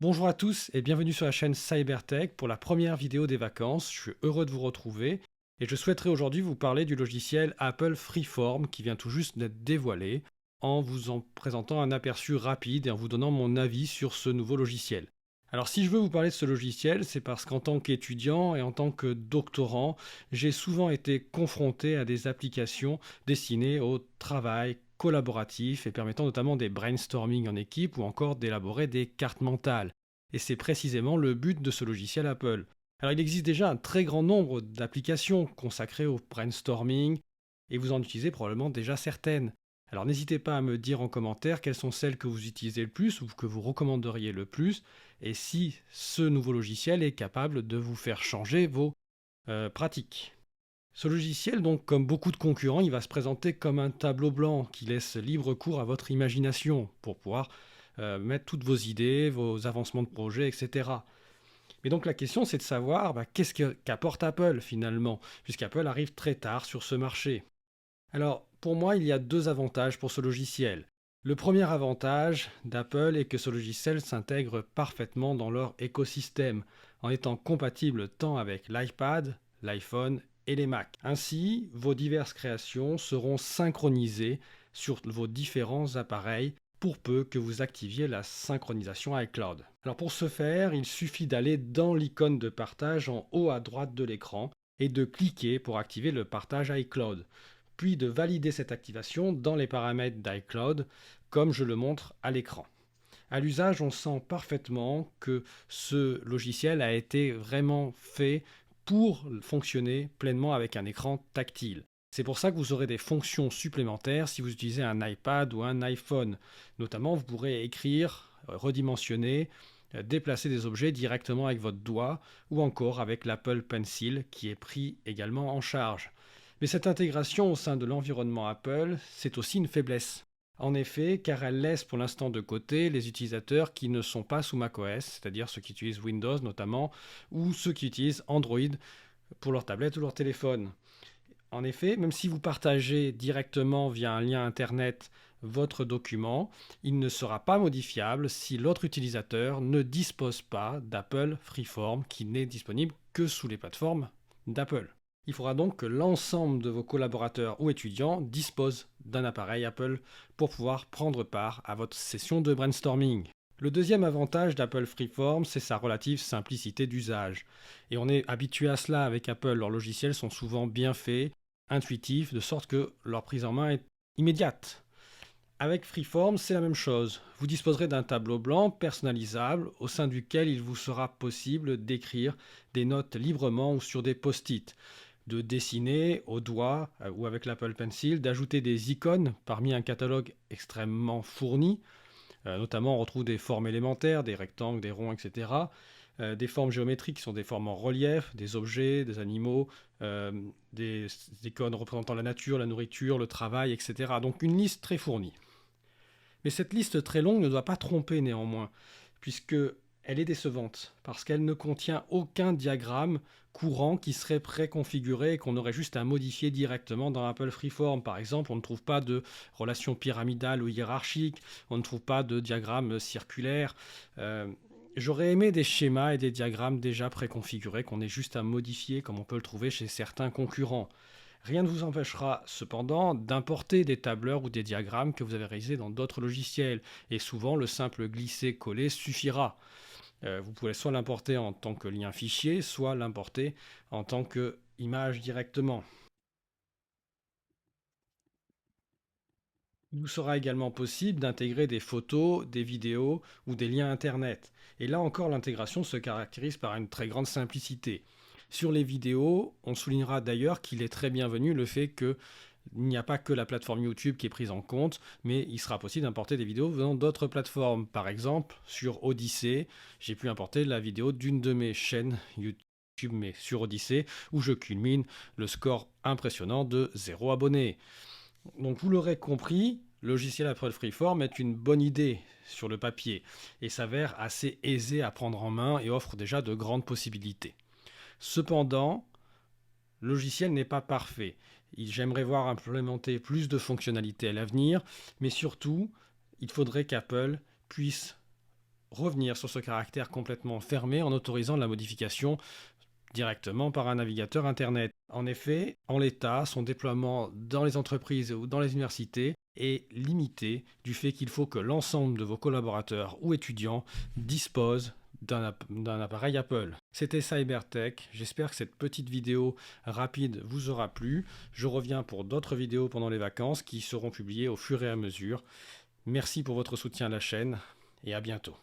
Bonjour à tous et bienvenue sur la chaîne Cybertech pour la première vidéo des vacances. Je suis heureux de vous retrouver et je souhaiterais aujourd'hui vous parler du logiciel Apple Freeform qui vient tout juste d'être dévoilé en vous en présentant un aperçu rapide et en vous donnant mon avis sur ce nouveau logiciel. Alors si je veux vous parler de ce logiciel, c'est parce qu'en tant qu'étudiant et en tant que doctorant, j'ai souvent été confronté à des applications destinées au travail collaboratif et permettant notamment des brainstorming en équipe ou encore d'élaborer des cartes mentales. Et c'est précisément le but de ce logiciel Apple. Alors il existe déjà un très grand nombre d'applications consacrées au brainstorming et vous en utilisez probablement déjà certaines. Alors n'hésitez pas à me dire en commentaire quelles sont celles que vous utilisez le plus ou que vous recommanderiez le plus et si ce nouveau logiciel est capable de vous faire changer vos pratiques. Ce logiciel, donc, comme beaucoup de concurrents, il va se présenter comme un tableau blanc qui laisse libre cours à votre imagination pour pouvoir mettre toutes vos idées, vos avancements de projet, etc. Mais donc la question, c'est de savoir qu'apporte Apple finalement, puisqu'Apple arrive très tard sur ce marché. Alors, pour moi, il y a deux avantages pour ce logiciel. Le premier avantage d'Apple est que ce logiciel s'intègre parfaitement dans leur écosystème, en étant compatible tant avec l'iPad, l'iPhone et les Mac. Ainsi, vos diverses créations seront synchronisées sur vos différents appareils pour peu que vous activiez la synchronisation iCloud. Alors pour ce faire, il suffit d'aller dans l'icône de partage en haut à droite de l'écran et de cliquer pour activer le partage iCloud puis de valider cette activation dans les paramètres d'iCloud, comme je le montre à l'écran. À l'usage, on sent parfaitement que ce logiciel a été vraiment fait pour fonctionner pleinement avec un écran tactile. C'est pour ça que vous aurez des fonctions supplémentaires si vous utilisez un iPad ou un iPhone. Notamment, vous pourrez écrire, redimensionner, déplacer des objets directement avec votre doigt ou encore avec l'Apple Pencil qui est pris également en charge. Mais cette intégration au sein de l'environnement Apple, c'est aussi une faiblesse. En effet, car elle laisse pour l'instant de côté les utilisateurs qui ne sont pas sous macOS, c'est-à-dire ceux qui utilisent Windows notamment, ou ceux qui utilisent Android pour leur tablette ou leur téléphone. En effet, même si vous partagez directement via un lien Internet votre document, il ne sera pas modifiable si l'autre utilisateur ne dispose pas d'Apple Freeform qui n'est disponible que sous les plateformes d'Apple. Il faudra donc que l'ensemble de vos collaborateurs ou étudiants disposent d'un appareil Apple pour pouvoir prendre part à votre session de brainstorming. Le deuxième avantage d'Apple Freeform, c'est sa relative simplicité d'usage. Et on est habitué à cela avec Apple, leurs logiciels sont souvent bien faits, intuitifs, de sorte que leur prise en main est immédiate. Avec Freeform, c'est la même chose. Vous disposerez d'un tableau blanc personnalisable au sein duquel il vous sera possible d'écrire des notes librement ou sur des post-it, de dessiner au doigt ou avec l'Apple Pencil, d'ajouter des icônes parmi un catalogue extrêmement fourni. Notamment, on retrouve des formes élémentaires, des rectangles, des ronds, etc. Des formes géométriques qui sont des formes en relief, des objets, des animaux, euh, des icônes représentant la nature, la nourriture, le travail, etc. Donc une liste très fournie. Mais cette liste très longue ne doit pas tromper néanmoins, puisque elle est décevante, parce qu'elle ne contient aucun diagramme courant qui serait préconfiguré et qu'on aurait juste à modifier directement dans Apple Freeform. Par exemple, on ne trouve pas de relation pyramidale ou hiérarchique, on ne trouve pas de diagramme circulaire. J'aurais aimé des schémas et des diagrammes déjà préconfigurés qu'on ait juste à modifier comme on peut le trouver chez certains concurrents. Rien ne vous empêchera cependant d'importer des tableurs ou des diagrammes que vous avez réalisés dans d'autres logiciels, et souvent le simple glisser-coller suffira. Vous pouvez soit l'importer en tant que lien fichier, soit l'importer en tant qu'image directement. Il vous sera également possible d'intégrer des photos, des vidéos ou des liens Internet. Et là encore, l'intégration se caractérise par une très grande simplicité. Sur les vidéos, on soulignera d'ailleurs qu'il est très bienvenu le fait qu'il n'y a pas que la plateforme YouTube qui est prise en compte, mais il sera possible d'importer des vidéos venant d'autres plateformes. Par exemple, sur Odyssey, j'ai pu importer la vidéo d'une de mes chaînes YouTube, mais sur Odyssey, où je culmine le score impressionnant de 0 abonné. Donc vous l'aurez compris, le logiciel Apple Freeform est une bonne idée sur le papier et s'avère assez aisé à prendre en main et offre déjà de grandes possibilités. Cependant, le logiciel n'est pas parfait. J'aimerais voir implémenter plus de fonctionnalités à l'avenir, mais surtout, il faudrait qu'Apple puisse revenir sur ce caractère complètement fermé en autorisant la modification directement par un navigateur Internet. En effet, en l'état, son déploiement dans les entreprises ou dans les universités est limité du fait qu'il faut que l'ensemble de vos collaborateurs ou étudiants disposent d'un appareil Apple. C'était Cybertech, j'espère que cette petite vidéo rapide vous aura plu. Je reviens pour d'autres vidéos pendant les vacances qui seront publiées au fur et à mesure. Merci pour votre soutien à la chaîne et à bientôt.